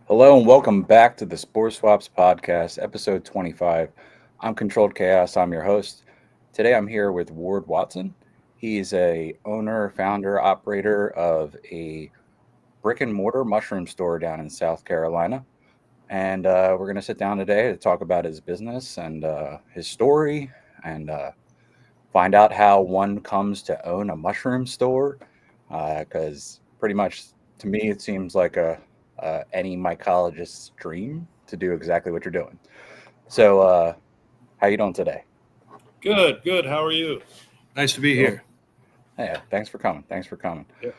Hello and welcome back to the SporeSwaps podcast, episode 25. I'm Controlled Chaos. I'm your host. Today I'm here with Ward Watson. He's a owner, founder, operator of a brick and mortar mushroom store down in South Carolina. And we're going to sit down today to talk about his business and his story and find out how one comes to own a mushroom store. Because pretty much to me, it seems like any mycologist's dream to do exactly what you're doing. So, how you doing today? Good, good. How are you? Nice to be Doing? here. Yeah, thanks for coming. Thanks for coming. Yeah.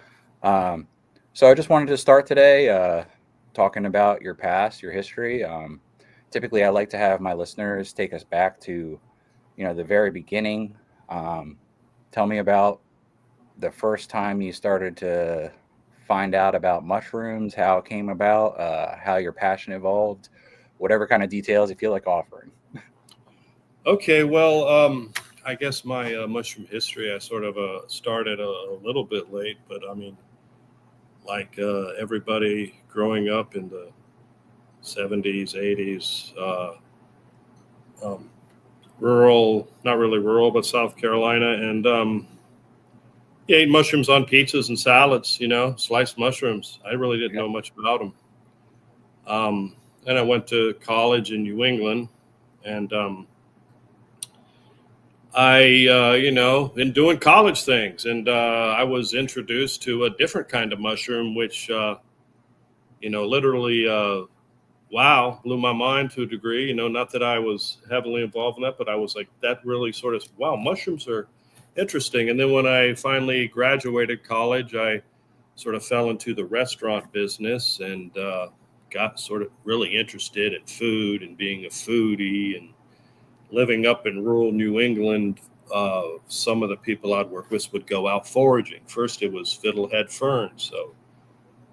Um, so I just wanted to start today talking about your past, your history. Typically, I like to have my listeners take us back to, the very beginning. Um, Tell me about the first time you started to find out about mushrooms, how it came about, how your passion evolved, whatever kind of details you feel like offering. Okay. I guess my mushroom history, I sort of started a little bit late, but I mean, everybody growing up in the 70s, 80s, um, rural, not really rural, but South Carolina, and yeah, ate mushrooms on pizzas and salads. Sliced mushrooms. I really didn't Yep. know much about them. Um, and I went to college in New England, and been doing college things, and I was introduced to a different kind of mushroom, which, literally, wow, blew my mind to a degree. Not that I was heavily involved in that, but I was like, that really sort of, wow, mushrooms are interesting. And then when I finally graduated college, I sort of fell into the restaurant business and got sort of really interested in food and being a foodie and living up in rural New England. Some of the people I'd work with would go out foraging. First, it was fiddlehead ferns. So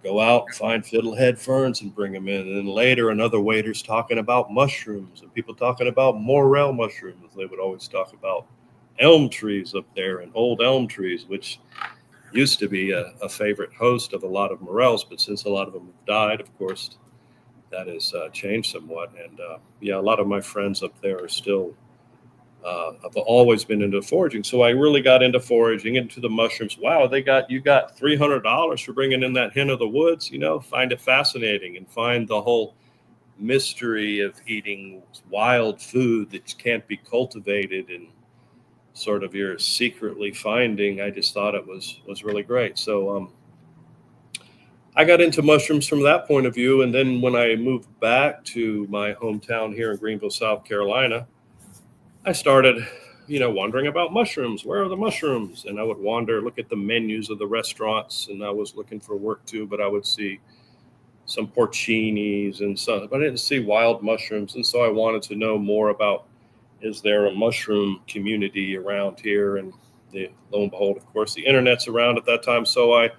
go out, find fiddlehead ferns and bring them in. And then later, another waiter's talking about mushrooms and people talking about morel mushrooms. They would always talk about elm trees up there and old elm trees, which used to be a favorite host of a lot of morels. But since a lot of them have died, of course, that has changed somewhat. And yeah, a lot of my friends up there are still I've always been into foraging, so I really got into foraging, into the mushrooms. Wow, you got $300 for bringing in that hen of the woods. Find it fascinating and find the whole mystery of eating wild food that can't be cultivated and sort of you're secretly finding. I just thought it was really great. So I got into mushrooms from that point of view, and then when I moved back to my hometown here in Greenville, South Carolina, I started, wondering about mushrooms. Where are the mushrooms? And I would wander, look at the menus of the restaurants, and I was looking for work too, but I would see some porcinis and some, but I didn't see wild mushrooms. And so I wanted to know more about, is there a mushroom community around here? And lo and behold, of course, the internet's around at that time. So I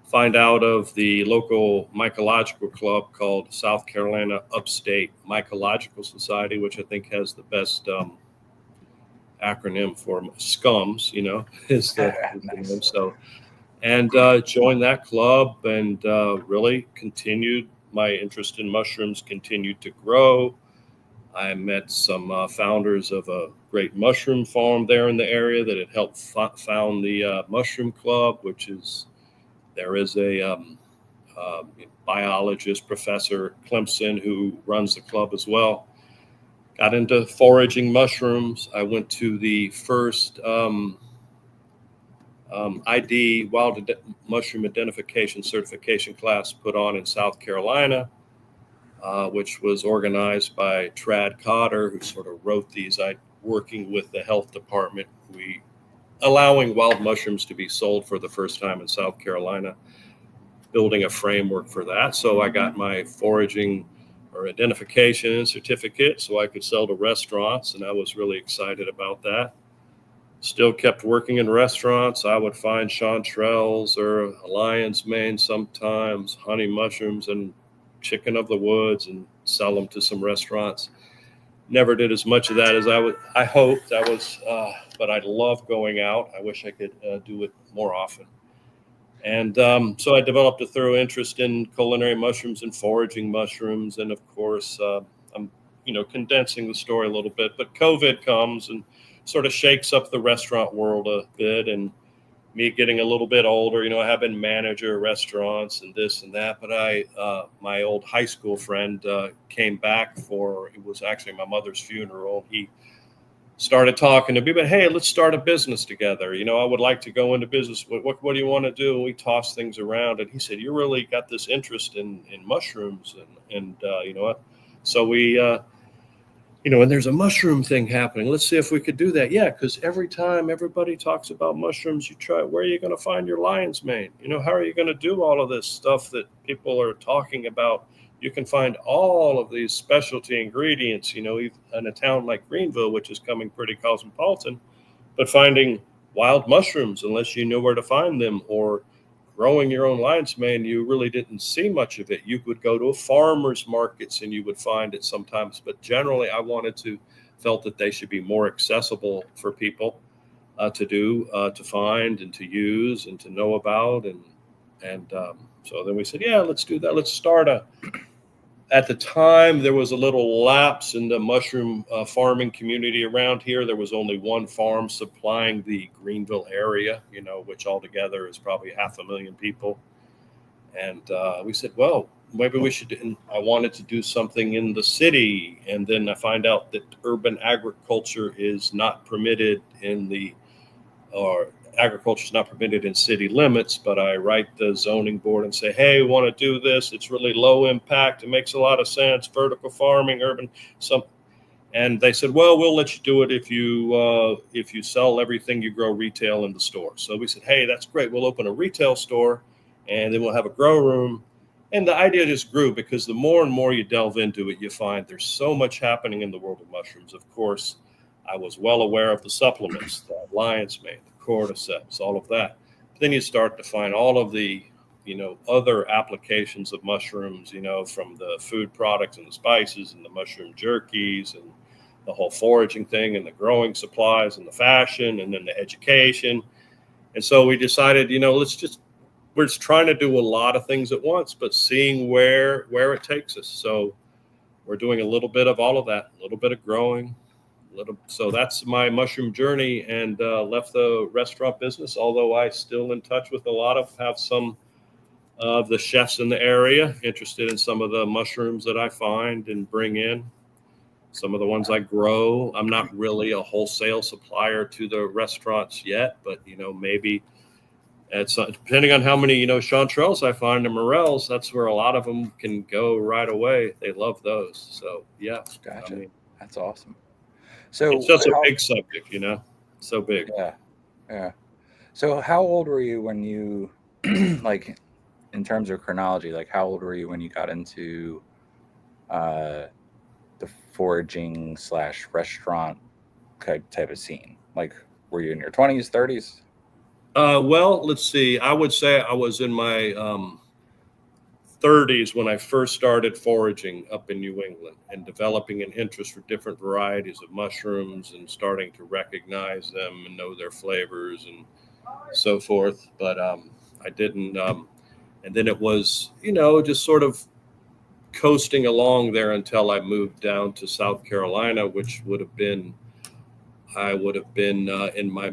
find out of the local mycological club called South Carolina Upstate Mycological Society, which I think has the best acronym for SCUMS, is the Nice. name. So, and joined that club and really continued my interest in mushrooms, continued to grow. I met some founders of a great mushroom farm there in the area that had helped found the mushroom club, there is a biologist, Professor Clemson, who runs the club as well. Got into foraging mushrooms. I went to the first ID mushroom identification certification class put on in South Carolina, which was organized by Trad Cotter, who sort of wrote these. Working with the health department, we allowing wild mushrooms to be sold for the first time in South Carolina, building a framework for that. So I got my foraging or identification certificate so I could sell to restaurants, and I was really excited about that. Still kept working in restaurants. I would find chanterelles or lion's mane sometimes, honey mushrooms and chicken of the woods and sell them to some restaurants. Never did as much of that as I hoped. But I love going out. I wish I could do it more often. And so I developed a thorough interest in culinary mushrooms and foraging mushrooms. And of course, I'm, condensing the story a little bit, but COVID comes and sort of shakes up the restaurant world a bit. And me getting a little bit older, I have been manager of restaurants and this and that. But my old high school friend came back for, it was actually my mother's funeral. He started talking to me, but hey, let's start a business together. I would like to go into business. What do you want to do? And we tossed things around, and he said, "You really got this interest in mushrooms, and so we, and there's a mushroom thing happening. Let's see if we could do that." Yeah, because every time everybody talks about mushrooms, you try. Where are you going to find your lion's mane? How are you going to do all of this stuff that people are talking about? You can find all of these specialty ingredients, in a town like Greenville, which is coming pretty cosmopolitan, but finding wild mushrooms, unless you know where to find them, or growing your own lion's mane, you really didn't see much of it. You would go to a farmer's markets and you would find it sometimes, but generally felt that they should be more accessible for people to find and to use and to know about. And so then we said, yeah, let's do that. Let's start at the time, there was a little lapse in the mushroom farming community around here. There was only one farm supplying the Greenville area, which altogether is probably 500,000 people. And we said, well, maybe we should. And I wanted to do something in the city. And then I find out that urban agriculture is not permitted or agriculture is not permitted in city limits, but I write the zoning board and say, hey, we want to do this. It's really low impact. It makes a lot of sense. Vertical farming, urban, and they said, well, we'll let you do it if you sell everything you grow retail in the store. So we said, hey, that's great. We'll open a retail store and then we'll have a grow room. And the idea just grew because the more and more you delve into it, you find there's so much happening in the world of mushrooms. Of course, I was well aware of the supplements, the lion's mane, the cordyceps, all of that. But then you start to find all of the, other applications of mushrooms, from the food products and the spices and the mushroom jerkies and the whole foraging thing and the growing supplies and the fashion and then the education. And so we decided, we're just trying to do a lot of things at once, but seeing where it takes us. So we're doing a little bit of all of that, a little bit of growing. So that's my mushroom journey, and left the restaurant business, although I still in touch with have some of the chefs in the area interested in some of the mushrooms that I find and bring in. Some of the ones I grow. I'm not really a wholesale supplier to the restaurants yet, but maybe it's depending on how many chanterelles I find and morels. That's where a lot of them can go right away. They love those. So yeah, Gotcha. That's awesome. So it's just a big subject, so big. Yeah. So how old were you when you, like, in terms of chronology, like how old were you when you got into the foraging / restaurant type of scene? Like, were you in your 20s, 30s? Well, let's see. I would say I was in my 30s when I first started foraging up in New England and developing an interest for different varieties of mushrooms and starting to recognize them and know their flavors and so forth. But I didn't. And then it was, just sort of coasting along there until I moved down to South Carolina, which I would have been in my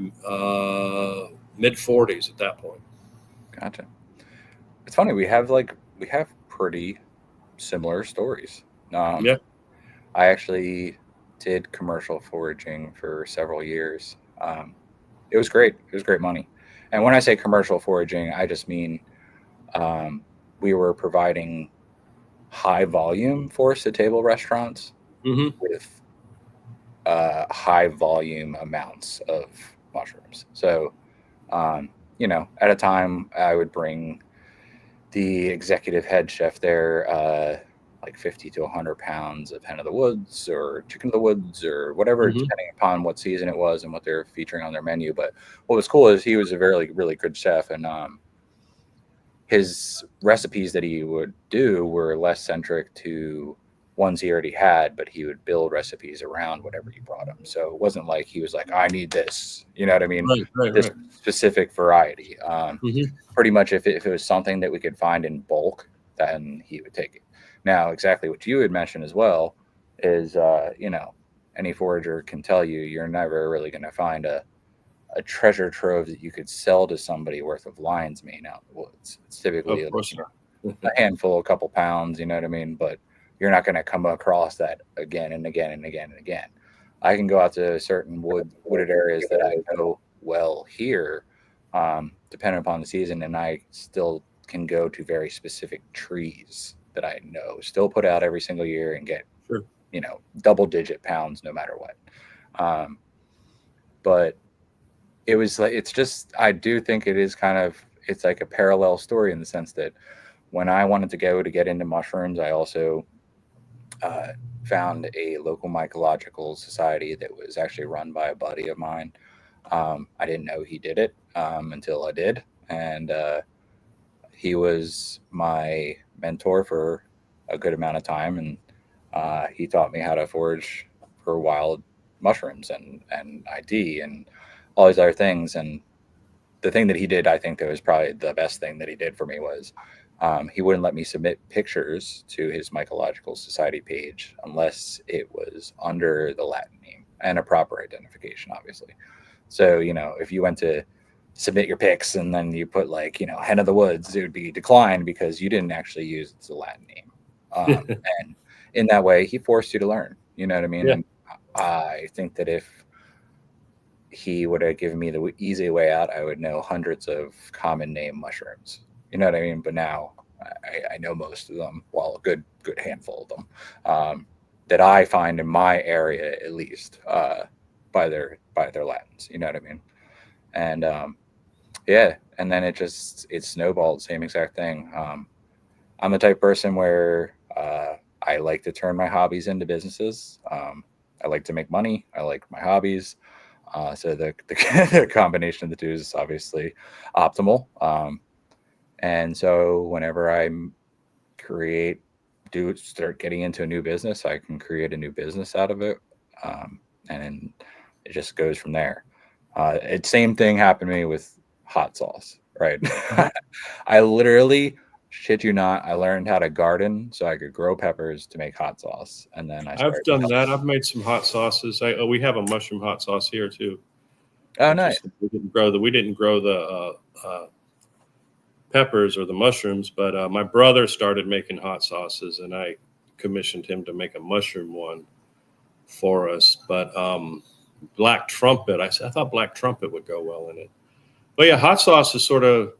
mid 40s at that point. Gotcha. It's funny, we have pretty similar stories. Yeah. I actually did commercial foraging for several years. It was great. It was great money. And when I say commercial foraging, I just mean we were providing high volume force to table restaurants Mm-hmm. with high volume amounts of mushrooms. So, at a time I would bring the executive head chef there, like 50 to 100 pounds of hen of the woods or chicken of the woods or whatever, Mm-hmm. depending upon what season it was and what they're featuring on their menu. But what was cool is he was a very, really good chef, and his recipes that he would do were less centric to ones he already had, but he would build recipes around whatever you brought him. So it wasn't like he was like, I need this, you know what I mean? Right, right, This right. specific variety. Hmm. Pretty much if it was something that we could find in bulk, then he would take it. Now, exactly what you had mentioned as well is, any forager can tell you you're never really going to find a treasure trove that you could sell to somebody worth of lion's mane out in the woods. It's typically, Of course not. a handful, a couple pounds, you know what I mean? But you're not going to come across that again and again and again and again. I can go out to certain wooded areas that I know well here, depending upon the season, and I still can go to very specific trees that I know still put out every single year and get, Sure. double digit pounds no matter what. Um, but it was like, it's just, I do think it is kind of, it's like a parallel story in the sense that when I wanted to go to get into mushrooms, I also uh, found a local mycological society that was actually run by a buddy of mine. I didn't know he did it until I did, and he was my mentor for a good amount of time, and he taught me how to forage for wild mushrooms and ID and all these other things. And the thing that he did, I think that was probably the best thing that he did for me was he wouldn't let me submit pictures to his Mycological Society page unless it was under the Latin name and a proper identification, obviously. So, if you went to submit your pics and then you put like, Hen of the Woods, it would be declined because you didn't actually use the Latin name. And in that way, he forced you to learn, you know what I mean? Yeah. And I think that if he would have given me the easy way out, I would know hundreds of common name mushrooms. You know what I mean? But now I know most of them, well, a good handful of them that I find in my area at least by their Latins. You know what I mean? And yeah, and then it snowballed. Same exact thing. I'm the type of person where I like to turn my hobbies into businesses. I like to make money. I like my hobbies. So the combination of the two is obviously optimal. And so whenever create, do start getting into a new business, I can create a new business out of it. And then it just goes from there. Same thing happened to me with hot sauce, right? Mhm. I literally, shit you not, I learned how to garden so I could grow peppers to make hot sauce. And then I I've started done selling. that. I've made some hot sauces. We have a mushroom hot sauce here too. Oh, nice. Interesting. We didn't grow the peppers or the mushrooms, but my brother started making hot sauces, and I commissioned him to make a mushroom one for us. But black trumpet, I thought black trumpet would go well in it. But yeah, hot sauce is sort of,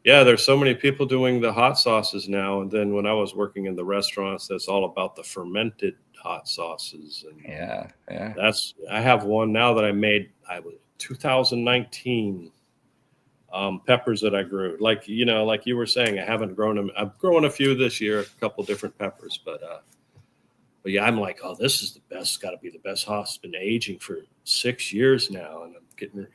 yeah, there's so many people doing the hot sauces now. And then when I was working in the restaurants, that's all about the fermented hot sauces. And Yeah, yeah. I have one now that I was 2019 peppers that I grew. Like you were saying, I haven't grown them. I've grown a few this year, a couple different peppers, but yeah, I'm like, oh, this is the best. It's got to be the best hot. It's been aging for 6 years now, and I'm getting,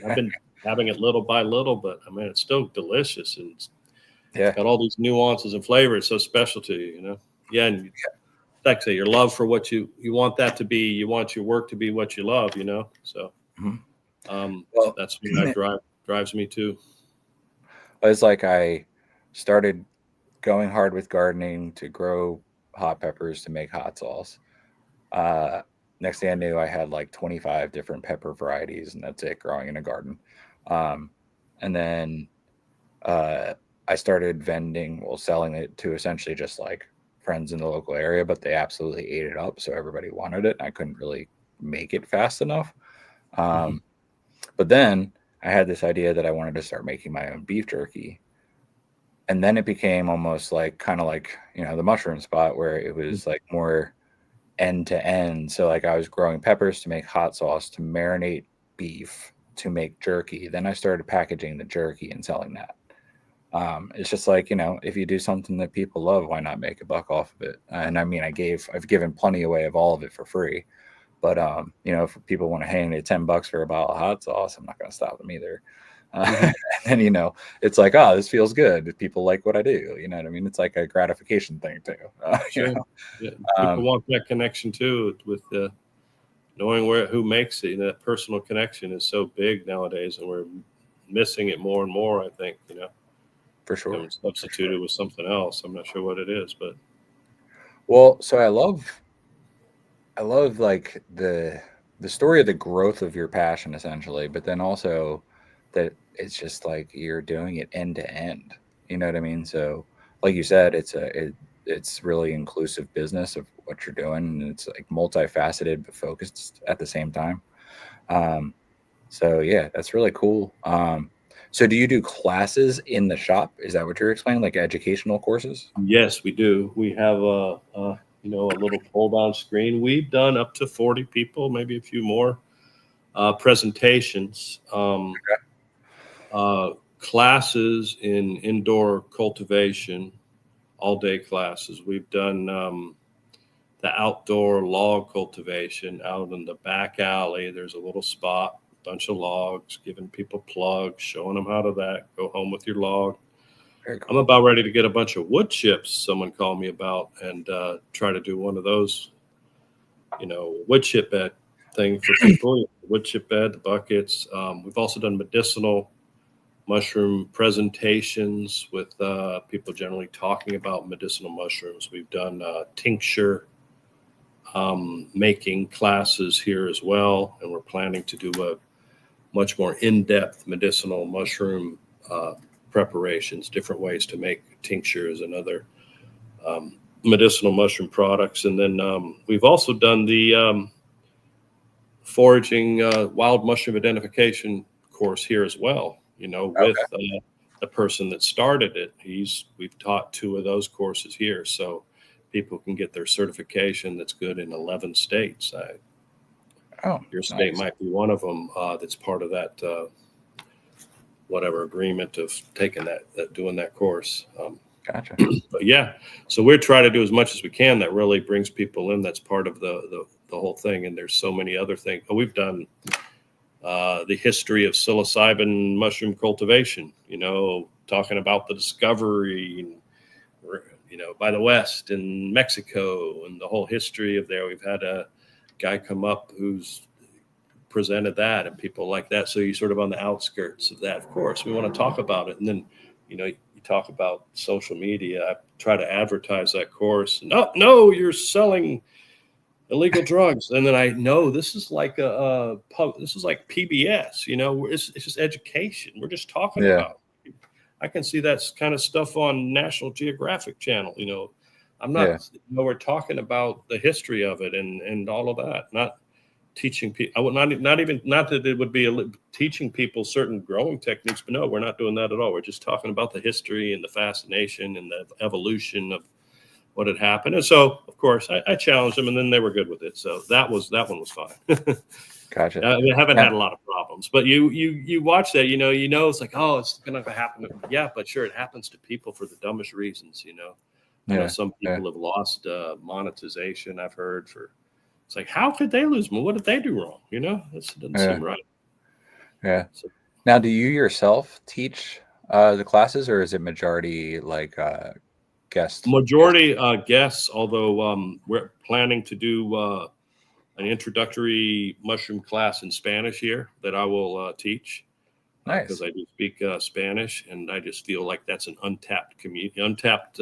I've been having it little by little, but I mean, it's still delicious, and it's Yeah. got all these nuances and flavors. It's so special to you. Yeah, and like I say, your love for what you want that to be. You want your work to be what you love. So Mhm. um, Well, that's what drives me too. it's like I started going hard with gardening to grow hot peppers to make hot sauce. Uh, Next thing I knew, I had like 25 different pepper varieties, and that's it growing in a garden. Um, and then uh, I started selling it to essentially just like friends in the local area, but they absolutely ate it up. So everybody wanted it. And I couldn't really make it fast enough. Mhm. Um, but then I had this idea that I wanted to start making my own beef jerky. And then it became almost like kind of like, the mushroom spot where it was like more end to end. So like I was growing peppers to make hot sauce, to marinate beef, to make jerky. Then I started packaging the jerky and selling that. It's just like, if you do something that people love, why not make a buck off of it? And I mean, I've given plenty away of all of it for free. But if people want to hang me $10 for a bottle of hot sauce, I'm not going to stop them either. Mhm. And it's like, oh, this feels good. People like what I do. You know what I mean? It's like a gratification thing too. Sure. Yeah. People Um, want that connection too with knowing who makes it. That personal connection is so big nowadays, and we're missing it more and more. I think for sure, becoming for sure. substituted with something else. I'm not sure what it is, but Well, so I love like the story of the growth of your passion essentially, but then also that it's just like you're doing it end to end. You know what I mean? So like you said, it's really inclusive business of what you're doing, and it's like multifaceted but focused at the same time. Um, so yeah, that's really cool. So do you do classes in the shop? Is that what you're explaining? Like educational courses? yes, we do. We have a little pull down screen. We've done up to 40 people, maybe a few more presentations. Classes in indoor cultivation, all day classes. We've done the outdoor log cultivation out in the back alley. There's a little spot, bunch of logs, giving people plugs, showing them how to go home with your log. Very I'm cool. about ready to get a bunch of wood chips. Someone called me about and try to do one of those, wood chip bed thing for people. Wood chip bed, the buckets. We've also done medicinal mushroom presentations with people generally talking about medicinal mushrooms. We've done tincture making classes here as well, and we're planning to do a much more in-depth medicinal mushroom uh, preparations, different ways to make tinctures and other medicinal mushroom products. And then we've also done the foraging wild mushroom identification course here as well. Okay. With the person that started it, we've taught 2 of those courses here, so people can get their certification that's good in 11 states. Oh, Your state nice. might be one of them that's part of that whatever agreement of taking doing that course. Gotcha. But yeah, so we're trying to do as much as we can that really brings people in. That's part of the whole thing. And there's so many other things. We've done the history of psilocybin mushroom cultivation. Talking about the discovery, by the West in Mexico and the whole history of there. We've had a guy come up who's presented that and people like that. So you're sort of on the outskirts of that. Of course, we want to talk about it. And then, you talk about social media. I try to advertise that course. No, you're selling illegal drugs. And then I know this is like this is like PBS, it's just education. We're just talking Yeah. about it. I can see that kind of stuff on National Geographic Channel. I'm Yeah. not, we're talking about the history of it and all of that, not teaching people. I would not even, not that it would be teaching people certain growing techniques, but no, we're not doing that at all. We're just talking about the history and the fascination and the evolution of what had happened. And so, of course, I challenged them, and then they were good with it. So that one was fine. Gotcha. I haven't Yeah. had a lot of problems, but you watch that, it's like, oh, it's gonna happen. Yeah, but sure, it happens to people for the dumbest reasons. I know Yeah. some Yeah. people have lost monetization. I've heard it's like, how could they lose? What did they do wrong? This doesn't Yeah. seem right. Yeah. So Now, do you yourself teach the classes, or is it majority like guest? majority guests, although we're planning to do an introductory mushroom class in Spanish here that I will teach because Nice. I do speak Spanish, and I just feel like that's an untapped community, untapped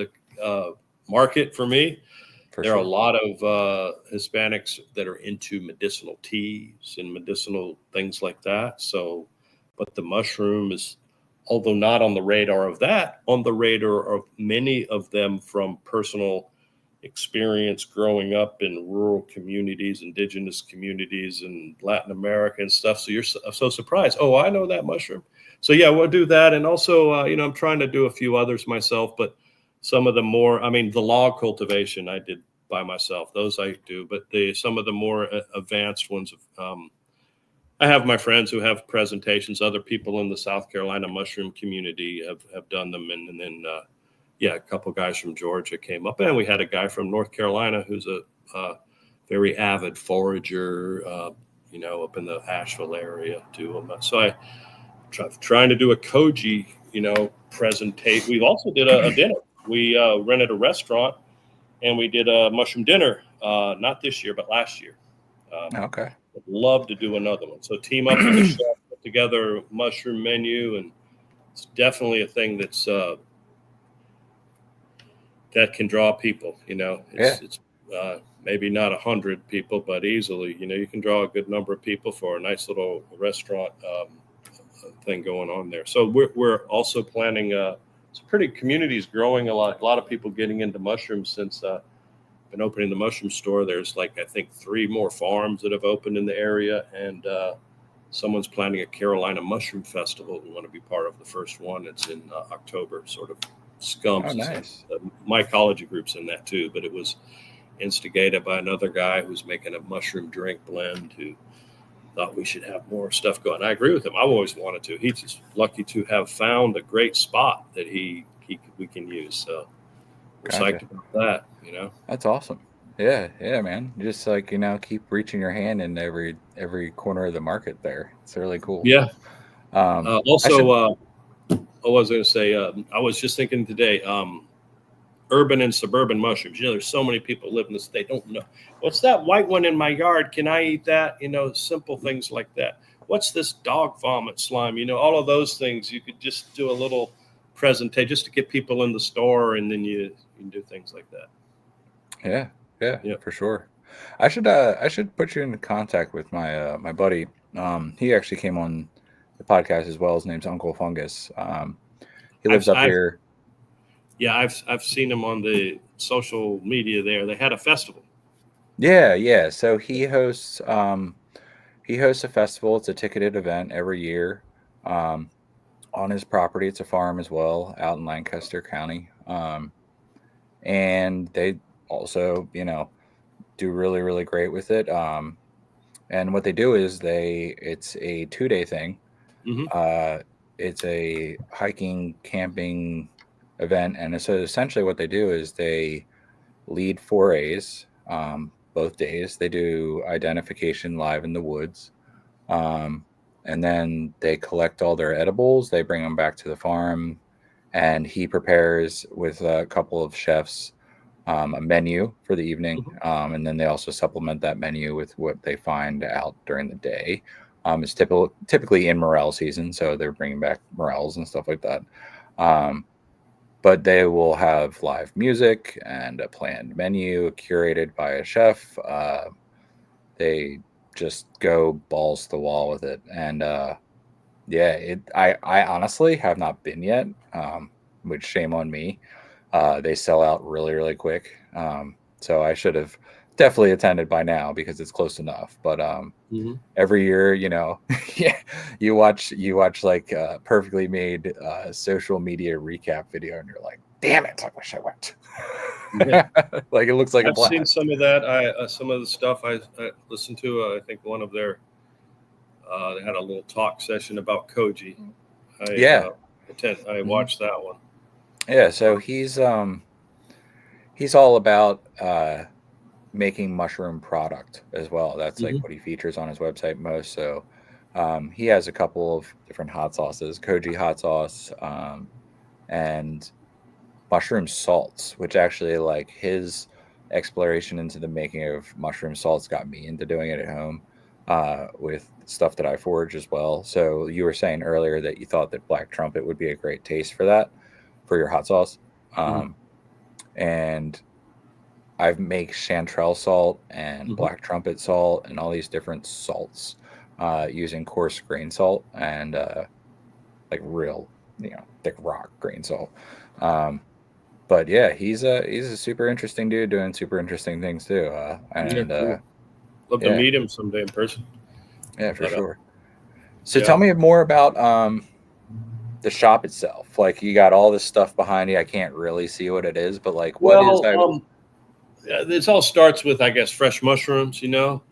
market for me. For There are a sure. lot of Hispanics that are into medicinal teas and medicinal things like that. So, but the mushroom is, although not on the radar of that, on the radar of many of them from personal experience growing up in rural communities, indigenous communities in Latin America and stuff. So you're so surprised. Oh, I know that mushroom. So yeah, we'll do that. And also, I'm trying to do a few others myself, but some of the more, I mean, the log cultivation I did by myself. Those I do, but some of the more advanced ones, I have my friends who have presentations. Other people in the South Carolina mushroom community have done them, and then yeah, a couple guys from Georgia came up, and we had a guy from North Carolina who's a very avid forager, up in the Asheville area too. So trying to do a koji, presentation. We also did a dinner. We rented a restaurant and we did a mushroom dinner. Not this year, but last year. Okay. I'd love to do another one. So team up with the chef, put together a mushroom menu, and it's definitely a thing that's that can draw people. It's maybe not 100 people, but easily, you can draw a good number of people for a nice little restaurant thing going on there. So we're also planning. It's pretty communities growing a lot. A lot of people getting into mushrooms since been opening the mushroom store. There's I think 3 more farms that have opened in the area, and someone's planning a Carolina Mushroom Festival. We want to be part of the first one. It's in October, sort of Scumps. Oh, nice. Mycology group's in that too, but it was instigated by another guy who's making a mushroom drink blend who thought we should have more stuff going. I agree with him. I've always wanted to. He's just lucky to have found a great spot that we can use. So we're psyched about that, That's awesome. Yeah, man. Just keep reaching your hand in every corner of the market there. It's really cool. Yeah. Also, I was going to say, I was just thinking today, urban and suburban mushrooms. There's so many people live in this. They don't know. What's that white one in my yard? Can I eat that? Simple things like that. What's this dog vomit slime? All of those things. You could just do a little presentation just to get people in the store, and then you can do things like that. Yeah, for sure. I should put you in contact with my my buddy. He actually came on the podcast as well. His name's Uncle Fungus. He lives up here. Yeah, I've seen him on the social media there. They had a festival. Yeah. So he hosts a festival. It's a ticketed event every year. On his property, it's a farm as well, out in Lancaster County. And they also, do really, really great with it. And what they do is it's a 2-day thing. Mm-hmm. It's a hiking, camping event. And so essentially what they do is they lead forays both days. They do identification live in the woods. And then they collect all their edibles. They bring them back to the farm. And he prepares with a couple of chefs a menu for the evening. And then they also supplement that menu with what they find out during the day. It's typically in morel season, so they're bringing back morels and stuff like that. But they will have live music and a planned menu curated by a chef. They just go balls to the wall with it. And I honestly have not been yet, which shame on me. They sell out really, really quick. So I should have definitely attended by now because it's close enough. But every year, you watch like a perfectly made social media recap video, and you're like, damn it, I wish I went. Yeah. Like it looks like I've seen some of that. Some of the stuff I listened to. I think one of their they had a little talk session about koji. I watched that one. Yeah, so he's all about making mushroom product as well. That's like what he features on his website most. So he has a couple of different hot sauces, koji hot sauce, and mushroom salts, which actually like his exploration into the making of mushroom salts got me into doing it at home with stuff that I forage as well. So you were saying earlier that you thought that black trumpet would be a great taste for that, for your hot sauce. And I make chanterelle salt and black trumpet salt and all these different salts using coarse grain salt and like real, thick rock grain salt. But yeah, he's a super interesting dude doing super interesting things too. Cool. Love to meet him someday in person. Yeah, for sure. So tell me more about the shop itself. Like you got all this stuff behind you. I can't really see what it is, but like what is that? This all starts with, I guess, fresh mushrooms.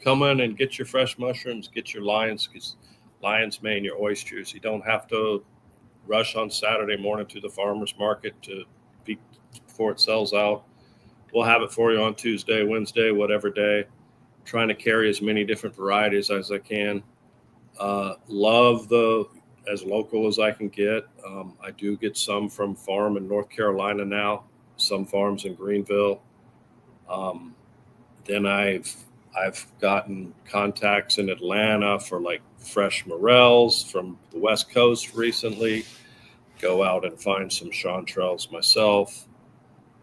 Come in and get your fresh mushrooms, get your lion's mane, your oysters. You don't have to rush on Saturday morning to the farmer's market before it sells out. We'll have it for you on Tuesday, Wednesday, whatever day. Trying to carry as many different varieties as I can. Love the as local as I can get. I do get some from farm in North Carolina now, some farms in Greenville. Um, then I've gotten contacts in Atlanta for like fresh morels from the West Coast recently. Go out and find some chanterelles myself.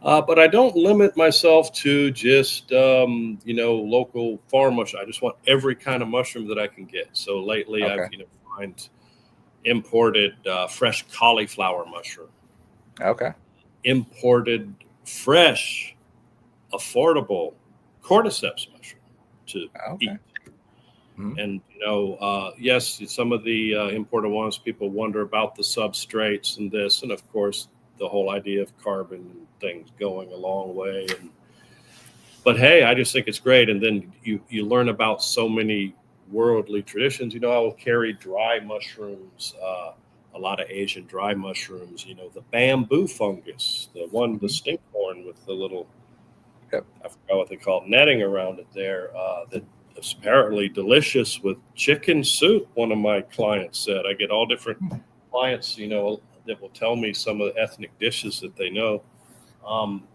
But I don't limit myself to just local farm mushroom. I just want every kind of mushroom that I can get. So lately, I've Okay. find imported fresh cauliflower mushroom, Okay. imported fresh affordable cordyceps mushroom to Okay. eat. Mhm. And yes, some of the imported ones, people wonder about the substrates and this, and of course, the whole idea of carbon and things going a long way. But hey, I just think it's great. And then you learn about so many worldly traditions. I will carry dry mushrooms, a lot of Asian dry mushrooms. The bamboo fungus, the Mhm. stinkhorn with the little, Yep. I forgot what they call it, netting around it there. That is apparently delicious with chicken soup. One of my clients said. I get all different clients, that will tell me some of the ethnic dishes that they know. Um,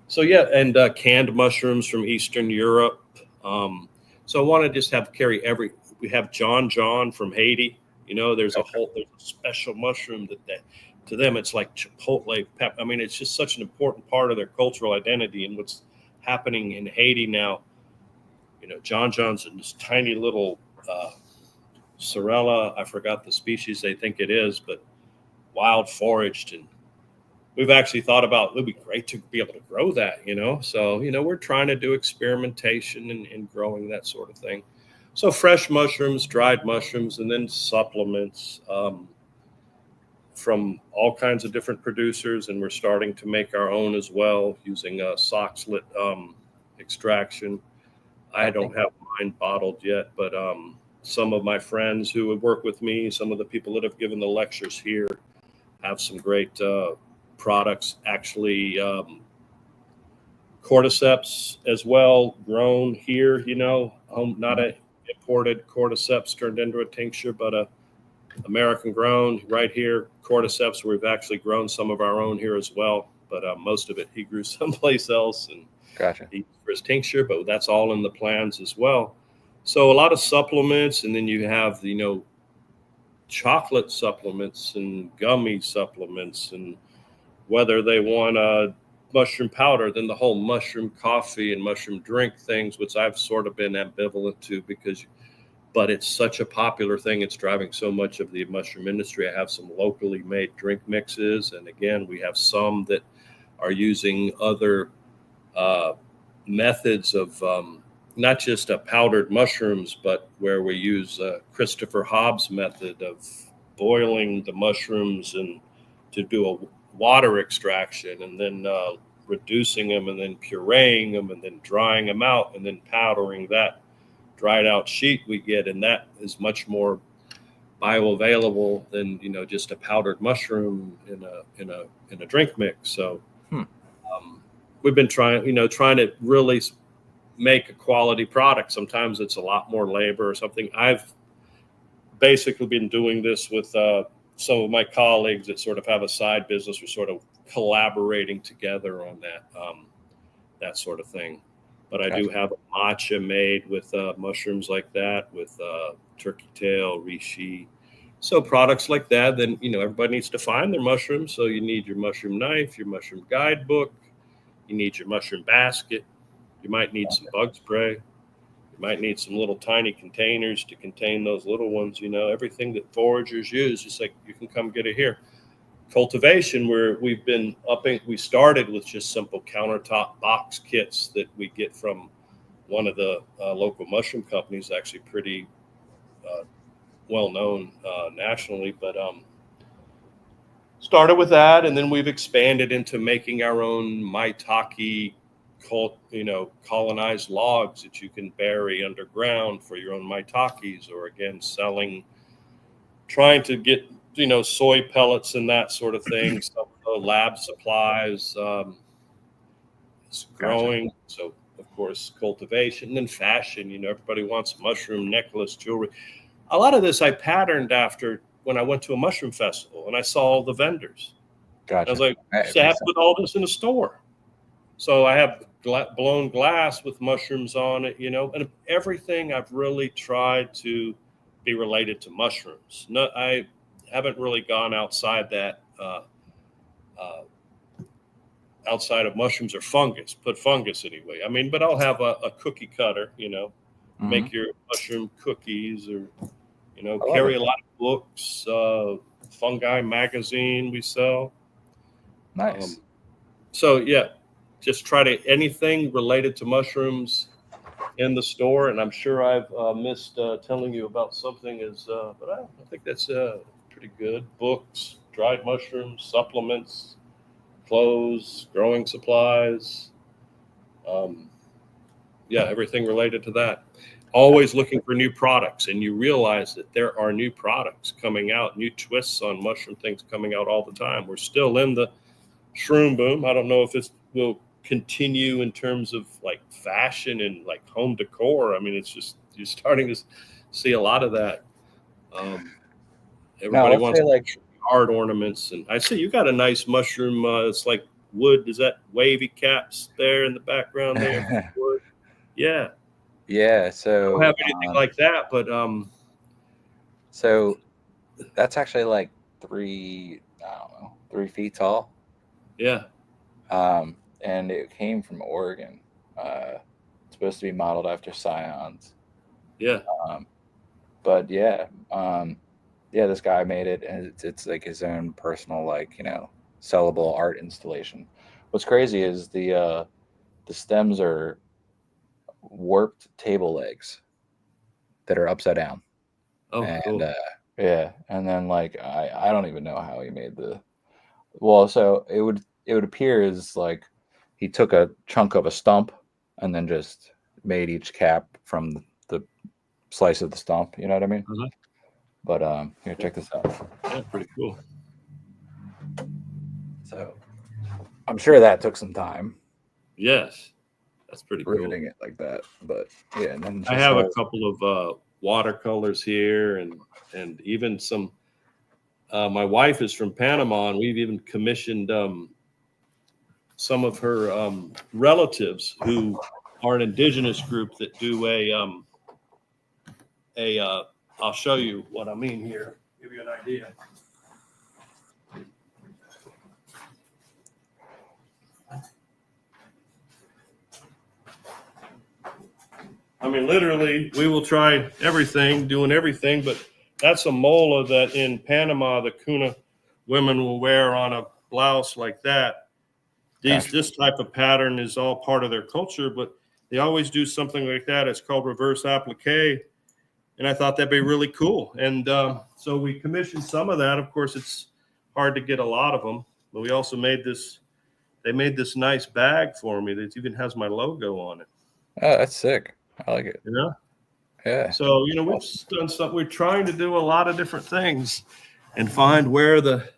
so yeah, and canned mushrooms from Eastern Europe. So I want to just have carry every. We have John from Haiti. There's a special mushroom to them it's like chipotle pep. I mean, it's just such an important part of their cultural identity and what's happening in Haiti now. John's in this tiny little Sorella. I forgot the species they think it is, but wild foraged, and we've actually thought about it would be great to be able to grow that. So we're trying to do experimentation and growing that sort of thing. So fresh mushrooms, dried mushrooms, and then supplements from all kinds of different producers, and we're starting to make our own as well using soxhlet extraction. I Okay. don't have mine bottled yet, but some of my friends who would work with me, some of the people that have given the lectures here, have some great products. Actually, cordyceps as well, grown here. Not Mhm. a imported cordyceps turned into a tincture, but a American grown right here cordyceps. We've actually grown some of our own here as well, but most of it he grew someplace else and Gotcha. he for his tincture. But that's all in the plans as well. So a lot of supplements, and then you have chocolate supplements and gummy supplements, and whether they want a mushroom powder, then the whole mushroom coffee and mushroom drink things, which I've sort of been ambivalent to but it's such a popular thing. It's driving so much of the mushroom industry. I have some locally made drink mixes. And again, we have some that are using other uh, methods of not just powdered mushrooms, but where we use Christopher Hobbs' method of boiling the mushrooms and to do a water extraction, and then reducing them, and then pureeing them, and then drying them out, and then powdering that dried out sheet we get, and that is much more bioavailable than just a powdered mushroom in a drink mix. So Hmm. um, we've been trying to really make a quality product. Sometimes it's a lot more labor or something. I've basically been doing this with some of my colleagues that sort of have a side business. We're sort of collaborating together on that sort of thing. But I do Gotcha. have a matcha made with mushrooms like that, with turkey tail, reishi. So products like that. Then everybody needs to find their mushrooms. So you need your mushroom knife, your mushroom guidebook. You need your mushroom basket. You might need some bug spray. You might need some little tiny containers to contain those little ones. Everything that foragers use, just like you can come get it here. Cultivation, where we've been upping, we started with just simple countertop box kits that we get from one of the local mushroom companies, actually pretty uh, well known nationally. But started with that, and then we've expanded into making our own maitake colonized logs that you can bury underground for your own maitakes, or again trying to get soy pellets and that sort of thing. Some lab supplies, Gotcha. growing. So of course cultivation, and then fashion. Everybody wants mushroom necklace jewelry. A lot of this I patterned after when I went to a mushroom festival and I saw all the vendors. I was Gotcha. like, That I makes have to sense. put all this in a store. So I have blown glass with mushrooms on it, and everything I've really tried to be related to mushrooms. No, I haven't really gone outside that, uh, outside of mushrooms or fungus, put fungus anyway. I mean, but I'll have a cookie cutter, Hmm. make your mushroom cookies, or, I love carry it. a lot of books, fungi magazine we sell. Nice. Um, so yeah, just try to anything related to mushrooms in the store. And I'm sure I've missed telling you about something but I think that's pretty good. Books, dried mushrooms, supplements, clothes, growing supplies. Um, yeah, everything related to that. Always looking for new products, and you realize that there are new products coming out, new twists on mushroom things coming out all the time. We're still in the shroom boom. I don't know if it will continue in terms of like fashion and like home decor. I mean, it's just you're starting to see a lot of that. Um, Now, Everybody let's wants say like, art ornaments, and I see you got a nice mushroom. It's like wood. Is that wavy caps there in the background there? Wood. Yeah, yeah. I don't have anything like that, but So that's actually like I don't know, 3 feet tall. yeah, And it came from Oregon. It's supposed to be modeled after scions. yeah. Um, but yeah, this guy made it, and it's like his own personal, like, sellable art installation. What's crazy is the stems are warped table legs that are upside down, Oh, and cool. yeah, and then like I don't even know how he made well, so it would appear as like he took a chunk of a stump and then just made each cap from the slice of the stump. You know what I mean? Uh-huh. But here, check this out. Yeah, pretty cool. So I'm sure that took some time Yes, that's pretty cool. riveting it like that. But yeah, and then I just have a has couple of watercolors here, and even some. My wife is from Panama, and we've even commissioned some of her relatives who are an indigenous group that do a. I'll show you what I mean here. Give you an idea. I mean, literally, we will try everything, doing everything, but that's a mola that in Panama the Kuna women will wear on a blouse like that. gotcha. This type of pattern is all part of their culture, but they always do something like that. It's called reverse applique, and I thought that'd be really cool. And so we commissioned some of that. Of course, it's hard to get a lot of them, but we also made this. They made this nice bag for me that even has my logo on it. Oh, that's sick. I like it. You know, Yeah. so we've done something. We're trying to do a lot of different things and find where the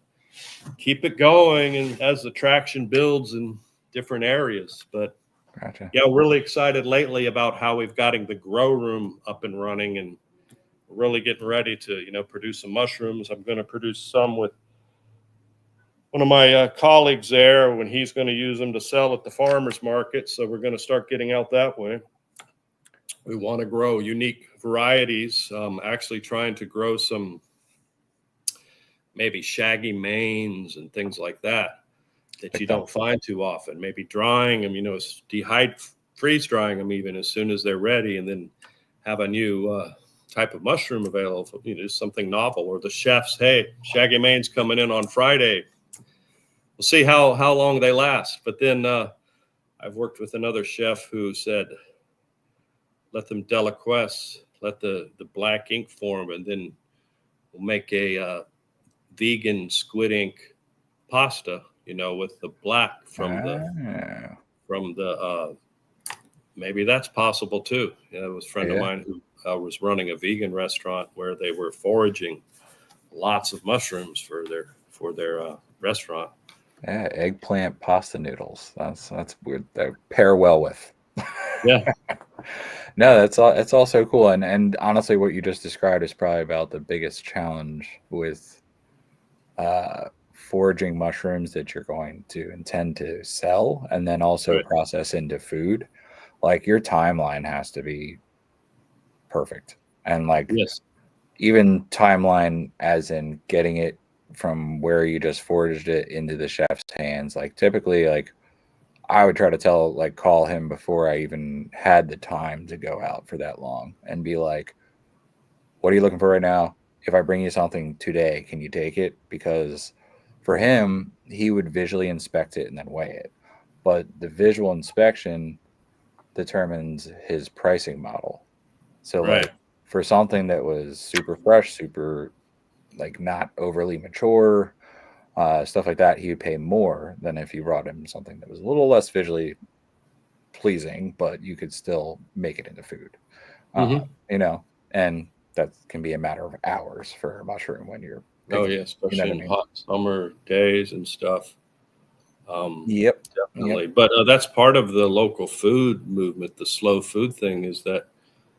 keep it going, and as the traction builds in different areas. But Gotcha. yeah, really excited lately about how we've gotten the grow room up and running, and we're really getting ready to produce some mushrooms. I'm going to produce some with one of my colleagues there when he's going to use them to sell at the farmers market. So we're going to start getting out that way. We want to grow unique varieties. Actually trying to grow some maybe shaggy manes and things like that you don't find too often. Maybe drying them, freeze drying them even as soon as they're ready, and then have a new type of mushroom available. Something novel. Or the chefs, hey, shaggy mane's coming in on Friday. We'll see how long they last. But then I've worked with another chef who said, let them deliquesce, let the black ink form, and then we'll make a vegan squid ink pasta, with the black from the maybe that's possible too. It was a friend of mine who was running a vegan restaurant where they were foraging lots of mushrooms for their restaurant. Yeah, eggplant pasta noodles. That's weird. They pair well with. Yeah. No, that's all so cool. And honestly, what you just described is probably about the biggest challenge with foraging mushrooms that you're going to intend to sell and then also Right. process into food. Like your timeline has to be perfect. And like Yes. even timeline as in getting it from where you just foraged it into the chef's hands. Like typically like I would try to call him before I even had the time to go out for that long and be like, what are you looking for right now? If I bring you something today, can you take it? Because for him, he would visually inspect it and then weigh it. But the visual inspection determines his pricing model. So, Right. like, for something that was super fresh, super, like, not overly mature, stuff like that, he would pay more than if you brought him something that was a little less visually pleasing, but you could still make it into food. Uh, Hmm. you know, and that can be a matter of hours for a mushroom when you're Oh picking yeah, it. You know especially what I in mean? hot summer days and stuff. Yep. Yep. Definitely. But that's part of the local food movement. The slow food thing is that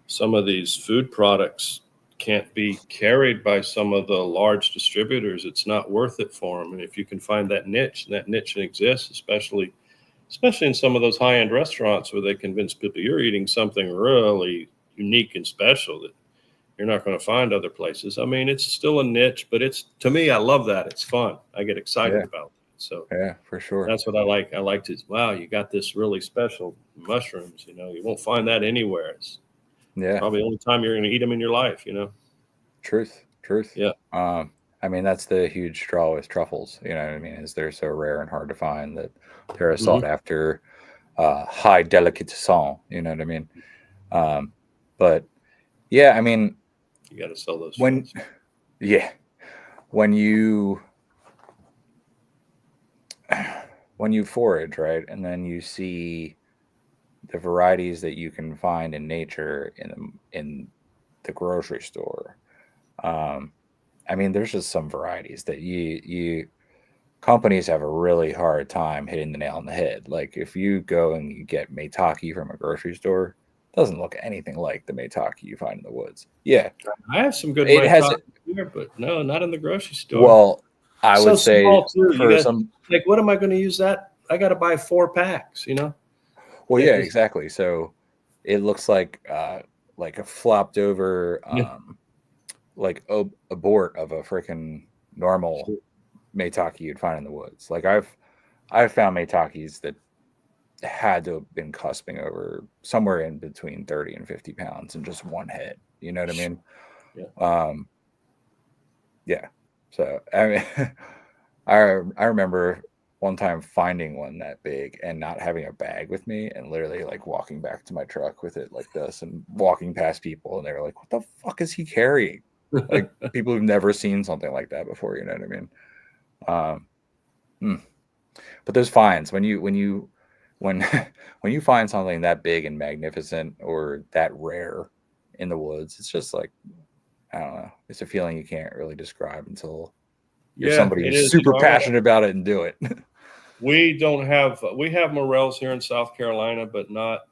some of these food products can't be carried by some of the large distributors. It's not worth it for them. And if you can find that niche, and that niche exists, especially in some of those high end restaurants where they convince people you're eating something really unique and special that you're not going to find other places. I mean, it's still a niche, but it's to me, I love that. It's fun. I get excited Yeah. about it. So Yeah. For sure. that's what I like. I like to, wow, you got this really special mushrooms. You won't find that anywhere. It's Yeah. probably the only time you're going to eat them in your life. Truth. Truth. Yeah. Um, I mean, that's the huge draw with truffles. You know what I mean? Is they're so rare and hard to find that they're a sought Hmm. after, high delicatessen. You know what I mean? Um, but yeah, I mean, You got to sell those when fast. yeah, when you when you forage, right, and then you see the varieties that you can find in nature in the grocery store. Um, I mean, there's just some varieties that you companies have a really hard time hitting the nail on the head. Like if you go and you get maitake from a grocery store, it doesn't look anything like the maitake you find in the woods. Yeah, I have some good it has maitake it. here, but no, not in the grocery store. Well, I So would say small too. You for got some. like, what am I going to use that? I got to buy 4 packs. Well, yeah, It's, exactly. So it looks like a flopped over yeah. like abort of a freaking normal Sure. maitake you'd find in the woods. Like I've found maitakes that had to have been cusping over somewhere in between 30 and 50 pounds in just one head. You know what I mean? Yeah. Um, yeah. So I mean, I remember one time finding one that big and not having a bag with me and literally like walking back to my truck with it like this and walking past people and they were like, "What the fuck is he carrying?" Like people who've never seen something like that before. You know what I mean? Um, hmm. But those finds when when you find something that big and magnificent or that rare in the woods, it's just like I don't know. It's a feeling you can't really describe until you're Yeah, somebody it who's is. super passionate about it and do it. We have morels here in South Carolina, but not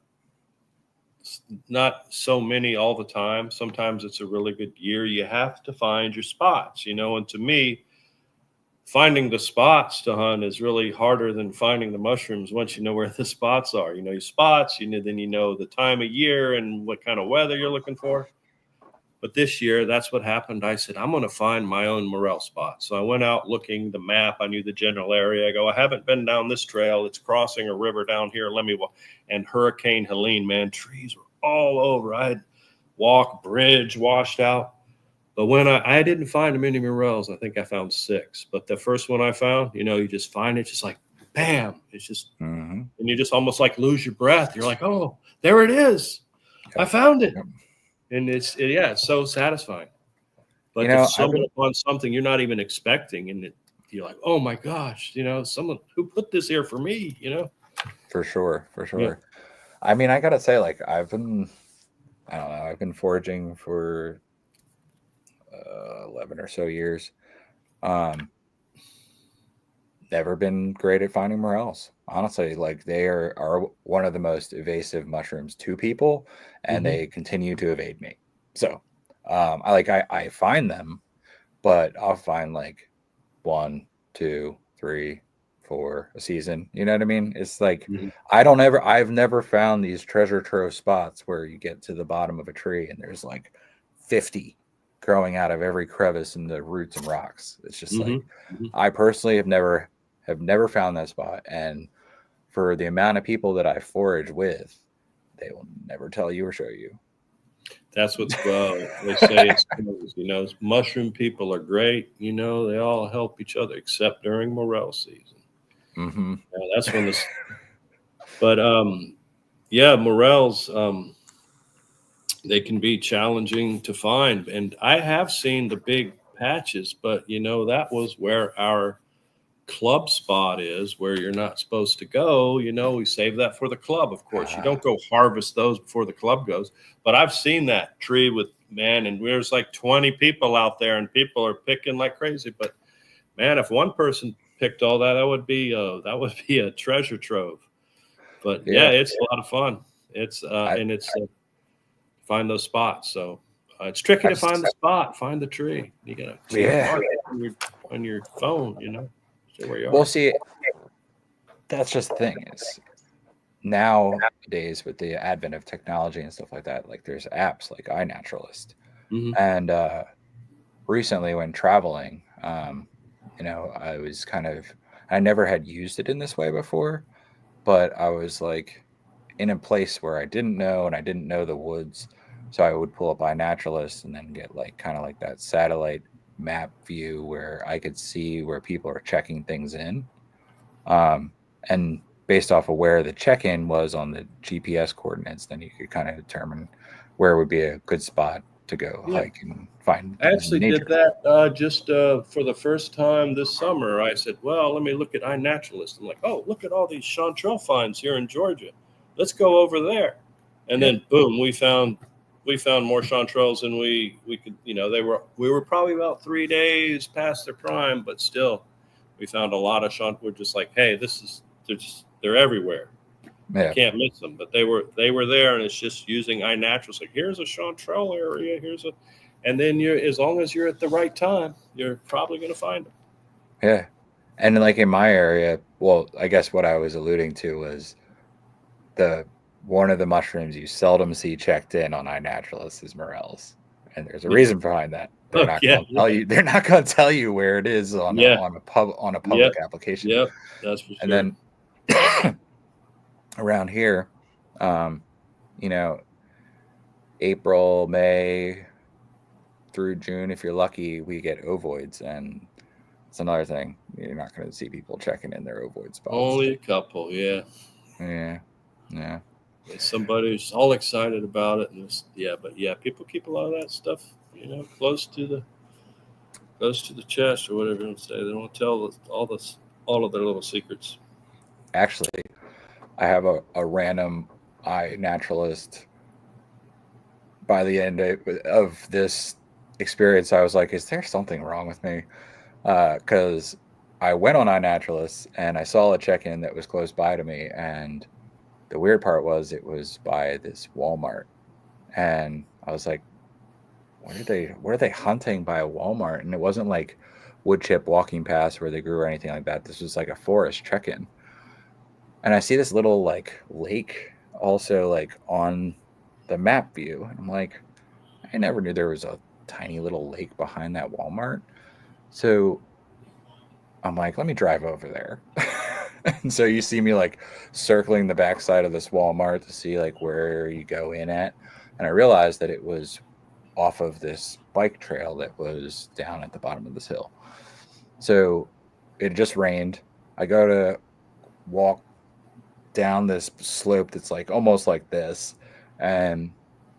so many all the time. Sometimes it's a really good year. You have to find your spots. And to me, finding the spots to hunt is really harder than finding the mushrooms once you know where the spots are. You know your spots, then you know the time of year and what kind of weather you're looking for. But this year, that's what happened. I said, I'm going to find my own morel spot. So I went out looking the map. I knew the general area. I go, I haven't been down this trail. It's crossing a river down here. Let me walk. And Hurricane Helene, man, trees were all over. I had walk, bridge washed out. But when I didn't find many morels, I think I found 6. But the first one I found, you just find it, just like, bam. It's just, Hmm. and you just almost like lose your breath. You're like, oh, there it is. I Yep. found it. Yep. And it's so satisfying. You But to know, I've stumble been upon something you're not even expecting, and you're like, "Oh my gosh, someone who put this here for me." for sure, for Yeah. sure. I mean, I gotta say, like, I don't know, I've been foraging for 11 or so years. Um, Never been great at finding morels. honestly, like they are one of the most evasive mushrooms to people, and Hmm. they continue to evade me. So, I find them, but I'll find like one, two, three, four a season. You know what I mean? It's like Hmm. I've never found these treasure trove spots where you get to the bottom of a tree and there's like 50 growing out of every crevice in the roots and rocks. It's just Hmm. like Hmm. I personally have never found that spot, and for the amount of people that I forage with, they will never tell you or show you. That's what's they say it's mushroom people are great. They all help each other except during morel season. Mm-hmm. That's when this. But yeah, morels they can be challenging to find, and I have seen the big patches, but that was where our club spot is, where you're not supposed to go. We save that for the club. Of course, you Ah, don't go harvest those before the club goes. But I've seen that tree with man, and there's like 20 people out there, and people are picking like crazy. But man, if one person picked all that, that would be a treasure trove. But yeah, yeah. it's a lot of fun. It's I, and it's find those spots. So it's tricky to I've find the spot, find the tree. You gotta see the yeah. mark on your phone. See where you Well, are. see, that's just the thing is nowadays with the advent of technology and stuff like that, like there's apps like iNaturalist. Hmm. And recently when traveling, I never had used it in this way before, but I was like in a place where I didn't know and I didn't know the woods. So I would pull up iNaturalist and then get like kind of like that satellite map view where I could see where people are checking things in. And based off of where the check-in was on the GPS coordinates, then you could kind of determine where would be a good spot to go Yeah. hike and find I things in actually did nature. that just for the first time this summer. I said, well, let me look at iNaturalist. I'm like, oh, look at all these chanterelle finds here in Georgia. Let's go over there. And Yeah, then boom, we found more chanterelles than we could, we were probably about 3 days past their prime, but still we found a lot of chanterelles. We're just like, hey, they're everywhere. You yeah, can't miss them. But they were there, and it's just using iNaturalist. Like, here's a chanterelle area. And then as long as you're at the right time, you're probably going to find them. yeah. And like in my area, well, I guess what I was alluding to was the one of the mushrooms you seldom see checked in on iNaturalist is morels, and there's a reason behind that. They're Oh not yeah, going to tell yeah, you. They're not going to tell you where it is on a yeah, public yep, application. yep. That's for And sure. then around here, um, you know, April, May through June, if you're lucky, we get ovoids, and it's another thing. You're not going to see people checking in their ovoid spots. Only a couple, yeah. Yeah, yeah, Somebody's all excited about it, and yeah, but yeah, people keep a lot of that stuff, close to the chest or whatever you want to say. They don't tell all of their little secrets. actually, I have a random eye naturalist. By the end of this experience, I was like, "Is there something wrong with me?" Because I went on iNaturalist and I saw a check-in that was close by to me, and the weird part was it was by this Walmart, and I was like, what are they hunting by a Walmart? And it wasn't like wood chip walking past where they grew or anything like that. This was like a forest check-in. And I see this little like lake also like on the map view. And I'm like, I never knew there was a tiny little lake behind that Walmart. So I'm like, let me drive over there. And so you see me like circling the backside of this Walmart to see like where you go in at. And I realized that it was off of this bike trail that was down at the bottom of this hill. So it just rained. I go to walk down this slope that's like almost like this, and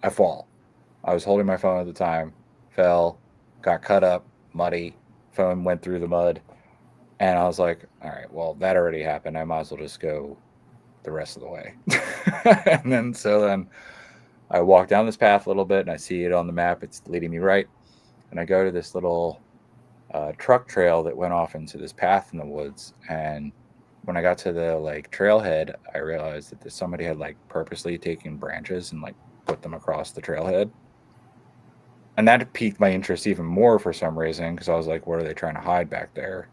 I fall. I was holding my phone at the time, fell, got cut up, muddy, phone went through the mud, and I was like, all right, well, that already happened. I might as well just go the rest of the way. And then I walk down this path a little bit and I see it on the map. It's leading me right. And I go to this little truck trail that went off into this path in the woods. And when I got to the like trailhead, I realized that somebody had like purposely taken branches and like put them across the trailhead. And that piqued my interest even more for some reason because I was like, what are they trying to hide back there?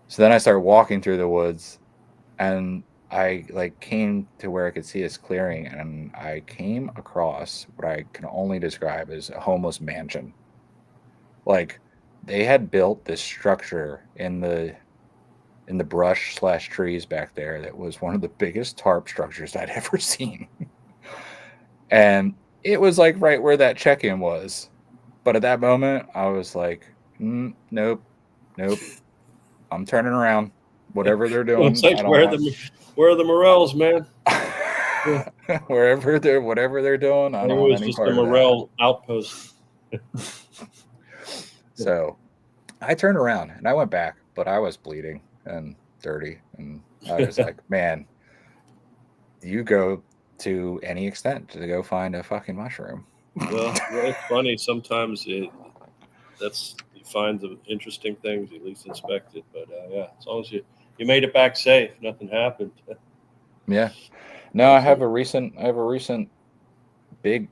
So then I started walking through the woods and I like came to where I could see this clearing and I came across what I can only describe as a homeless mansion. Like they had built this structure in the brush slash trees back there that was one of the biggest tarp structures I'd ever seen. And it was like right where that check-in was. But at that moment, I was like, nope, nope. I'm turning around. Whatever they're It's doing, like I don't want. where are the morels, man? Yeah. Whatever they're doing, I Maybe don't it want was any just a part of that. morel outpost. So I turned around and I went back, but I was bleeding and dirty, and I was like, man, you go to any extent to go find a fucking mushroom. Well, it's funny. Sometimes you find the interesting things, you at least inspect it. But yeah, as long as you made it back safe, nothing happened. Yeah. No, I have a recent big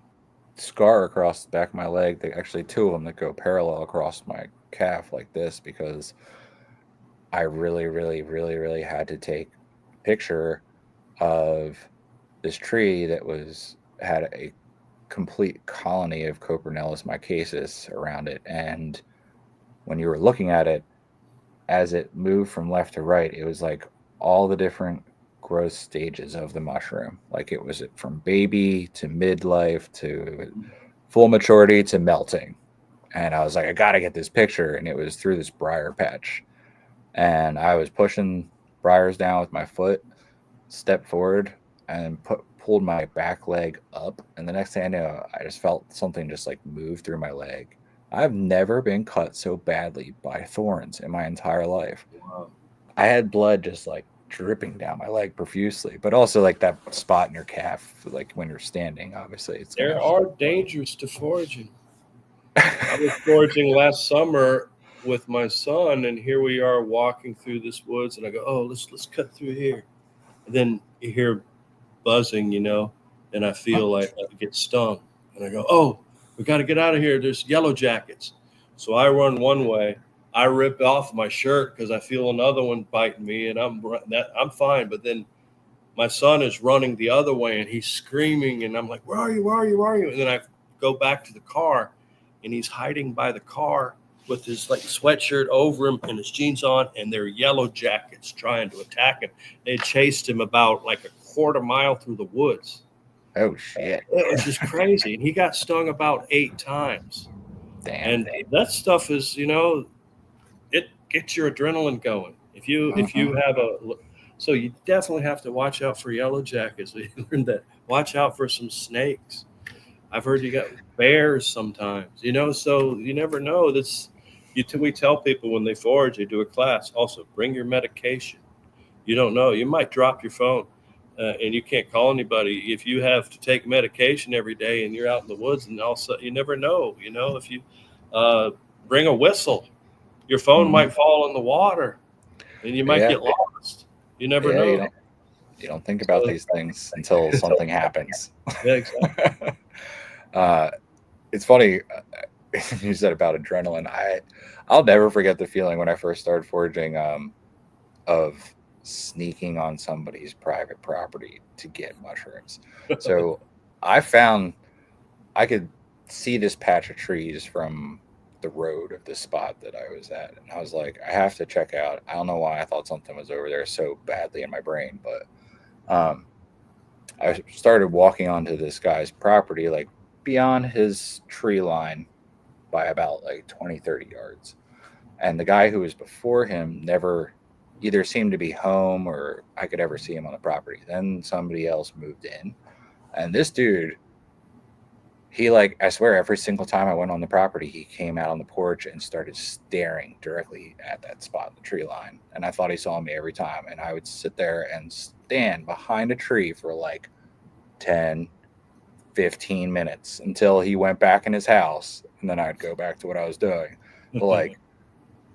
scar across the back of my leg. That actually two of them that go parallel across my calf like this because I really, really, really, really had to take a picture of this tree that had a complete colony of Copernellus micasis around it, and when you were looking at it as it moved from left to right, it was like all the different growth stages of the mushroom. Like it was from baby to midlife to full maturity to melting. And I was like, I gotta get this picture. And it was through this briar patch. And I was pushing briars down with my foot, stepped forward, and pulled my back leg up. And the next thing I know, I just felt something just like move through my leg. I've never been cut so badly by thorns in my entire life. Wow. I had blood just like dripping down my leg profusely, but also like that spot in your calf, like when you're standing, obviously it's There gonna. are dangers to foraging. I was foraging last summer with my son, and here we are walking through this woods, and I go, "Oh, let's cut through here." And then you hear buzzing, and I feel like I get stung, and I go, "Oh, we got to get out of here. There's yellow jackets." So I run one way. I rip off my shirt because I feel another one biting me, and I'm fine. But then my son is running the other way, and he's screaming, and I'm like, "Where are you? Where are you? Where are you?" And then I go back to the car, and he's hiding by the car with his like sweatshirt over him and his jeans on, and they're yellow jackets trying to attack him. They chased him about like a quarter mile through the woods. Oh shit! It was just crazy, and he got stung about 8 times. Damn. And that stuff is, it gets your adrenaline going. If you have so you definitely have to watch out for yellow jackets. We learned that. Watch out for some snakes. I've heard you got bears sometimes, so you never know. We tell people when they forage, they do a class. Also, bring your medication. You don't know. You might drop your phone, and you can't call anybody. If you have to take medication every day and you're out in the woods, and also you never know. If you uh, bring a whistle, your phone might fall in the water, and you might Yeah, get lost. You never yeah. know. You don't think about So, these things until something happens. yeah, exactly. uh, it's funny you said about adrenaline. I'll never forget the feeling when I first started foraging of sneaking on somebody's private property to get mushrooms. So I found I could see this patch of trees from the road of the spot that I was at, and I was like, I have to check out. I don't know why I thought something was over there so badly in my brain, but I started walking onto this guy's property, like beyond his tree line by about like 20, 30 yards. And the guy who was before him never either seemed to be home or I could ever see him on the property. Then somebody else moved in. And this dude, he like, I swear, every single time I went on the property, he came out on the porch and started staring directly at that spot in the tree line. And I thought he saw me every time. And I would sit there and stand behind a tree for like 10, 15 minutes until he went back in his house. And then I'd go back to what I was doing. But like,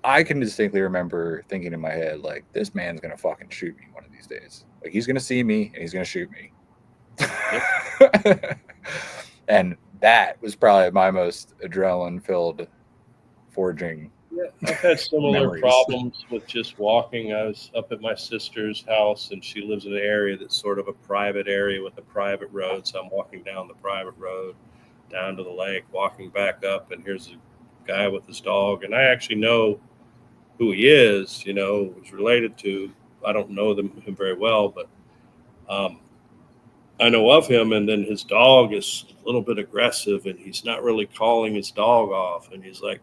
I can distinctly remember thinking in my head, like, this man's gonna fucking shoot me one of these days. Like, he's gonna see me and he's gonna shoot me. Yep. And that was probably my most adrenaline-filled foraging Yeah, I've had similar memories. problems with just walking. I was up at my sister's house, and she lives in an area that's sort of a private area with a private road. So I'm walking down the private road down to the lake, walking back up, and here's a guy with his dog, and I actually know who he is. Was related to. I don't know him very well, but um, I know of him. And then his dog is a little bit aggressive, and he's not really calling his dog off, and he's like,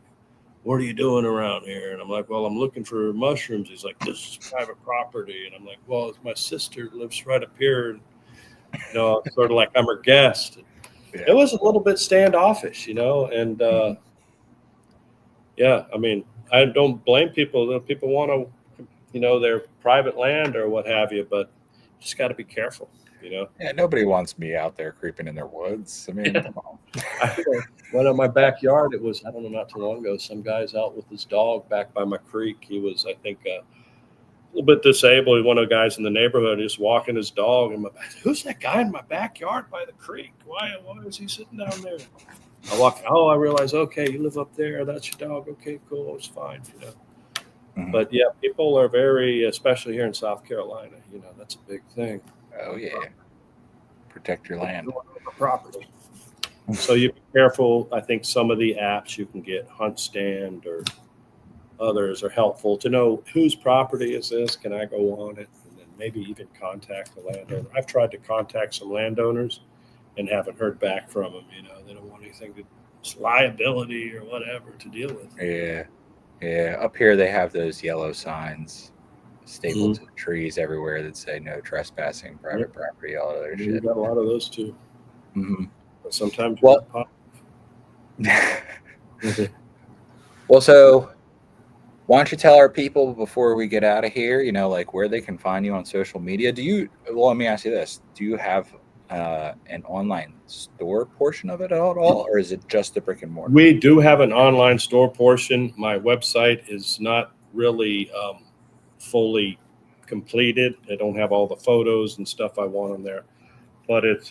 what are you doing around here? And I'm like, well, I'm looking for mushrooms. He's like, this is private property. And I'm like, well, my sister lives right up here. And, sort of like I'm her guest. Yeah. It was a little bit standoffish, and yeah, I mean, I don't blame people. People want to, their private land or what have you, but you just got to be careful. Yeah, nobody wants me out there creeping in their woods. I mean, Yeah. come on. I went in my backyard. It was, I don't know, not too long ago. Some guy's out with his dog back by my creek. He was, I think, a little bit disabled. One of the guys in the neighborhood just walking his dog. And who's that guy in my backyard by the creek? Why is he sitting down there? I walk. Oh, I realize. Okay, you live up there. That's your dog. Okay, cool. It's fine. Mhm. But yeah, people are very, especially here in South Carolina. That's a big thing. Oh yeah, protect your land. Property. So you be careful. I think some of the apps you can get, Hunt Stand or others, are helpful to know whose property is this. Can I go on it? And then maybe even contact the landowner. I've tried to contact some landowners and haven't heard back from them. They don't want anything to it's liability or whatever to deal with. Yeah, yeah. Up here they have those yellow signs stapled to the trees everywhere that say no trespassing, private property, all that other We shit. got a lot of those too. Mm-hmm. But sometimes Well, well, so why don't you tell our people before we get out of here, like where they can find you on social media? Well, let me ask you this. Do you have an online store portion of it at all, or is it just the brick and mortar? We do have an online store portion. My website is not really fully completed. I don't have all the photos and stuff I want on there, but it's,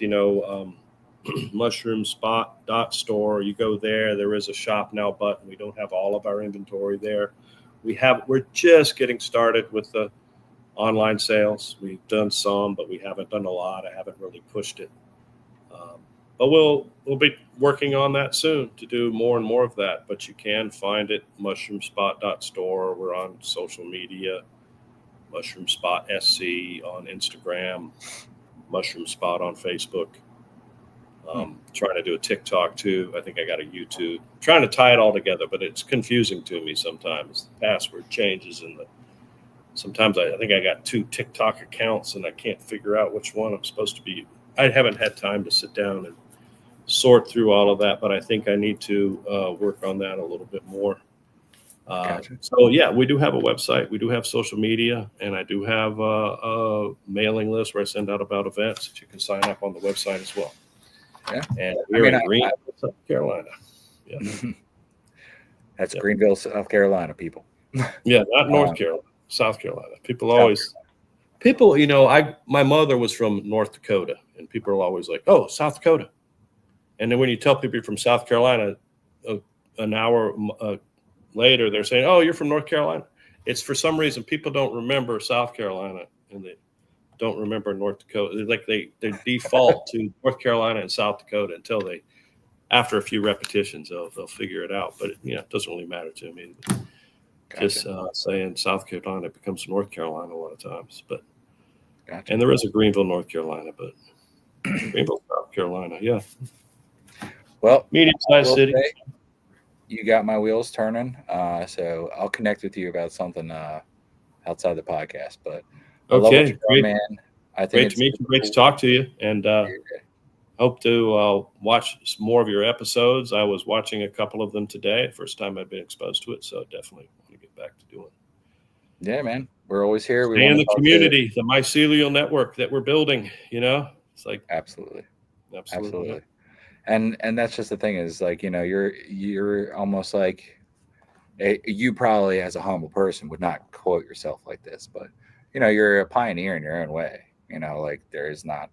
mushroomspot.store. You go there is a shop now button. We don't have all of our inventory there. We're just getting started with the online sales. We've done some, but we haven't done a lot. I haven't really pushed it. But we'll be working on that soon to do more and more of that. But you can find it mushroomspot.store. We're on social media, mushroomspot SC on Instagram, mushroomspot on Facebook. Trying to do a TikTok too. I think I got a YouTube. Trying to tie it all together, but it's confusing to me sometimes. The password changes and sometimes I think I got 2 TikTok accounts and I can't figure out which one I'm supposed to be. I haven't had time to sit down and sort through all of that, but I think I need to work on that a little bit more. Gotcha. So yeah, we do have a website, we do have social media, and I do have a mailing list where I send out about events that you can sign up on the website as well. Yeah. And we're in Greenville, South Carolina. Yeah. That's Greenville, South Carolina, people. Yeah, not North Carolina, South Carolina. People, my mother was from North Dakota, and people are always like, oh, South Dakota. And then when you tell people you're from South Carolina, an hour later, they're saying, oh, you're from North Carolina. It's for some reason people don't remember South Carolina and they don't remember North Dakota. Like they default to North Carolina and South Dakota until after a few repetitions, they'll figure it out. But it doesn't really matter to me. Gotcha. Just saying South Carolina becomes North Carolina a lot of times. But gotcha. And there is a Greenville, North Carolina, but Greenville, South Carolina, yeah. Well, medium-sized city. You got my wheels turning. So I'll connect with you about something outside the podcast. But okay, great, man. I think great to meet you. Great to talk to you, and hope to watch some more of your episodes. I was watching a couple of them today. First time I've been exposed to it, so definitely want to get back to doing. Yeah, man. We're always here. Stay in the community, the mycelial network that we're building. It's like absolutely. And that's just the thing is like, you're almost like you probably as a humble person would not quote yourself like this, but you're a pioneer in your own way. Like there is not,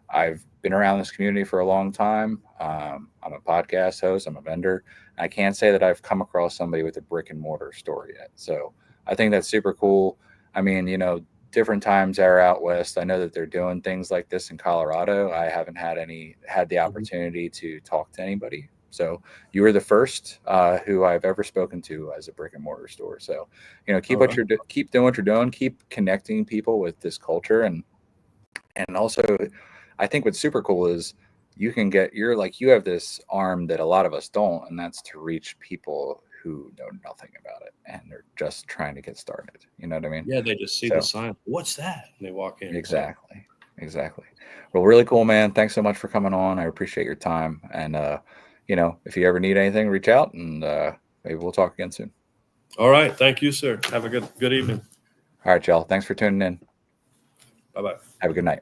I've been around this community for a long time. I'm a podcast host, I'm a vendor. I can't say that I've come across somebody with a brick and mortar store yet. So I think that's super cool. I mean, different times are out west. I know that they're doing things like this in Colorado. I haven't had the Mhm. opportunity to talk to anybody. So you were the first who I've ever spoken to as a brick and mortar store. So, All keep right. keep doing what you're doing. Keep connecting people with this culture, and also, I think what's super cool is you have this arm that a lot of us don't, and that's to reach people who know nothing about it and they're just trying to get started. You know what I mean? Yeah, they just see the So sign. What's that? And they walk in. So, exactly, exactly. Well, really cool, man. Thanks so much for coming on. I appreciate your time, and if you ever need anything, reach out, and maybe we'll talk again soon. all right. Thank you, sir. Have a good evening. All right, y'all. Thanks for tuning in. Bye bye. Have a good night.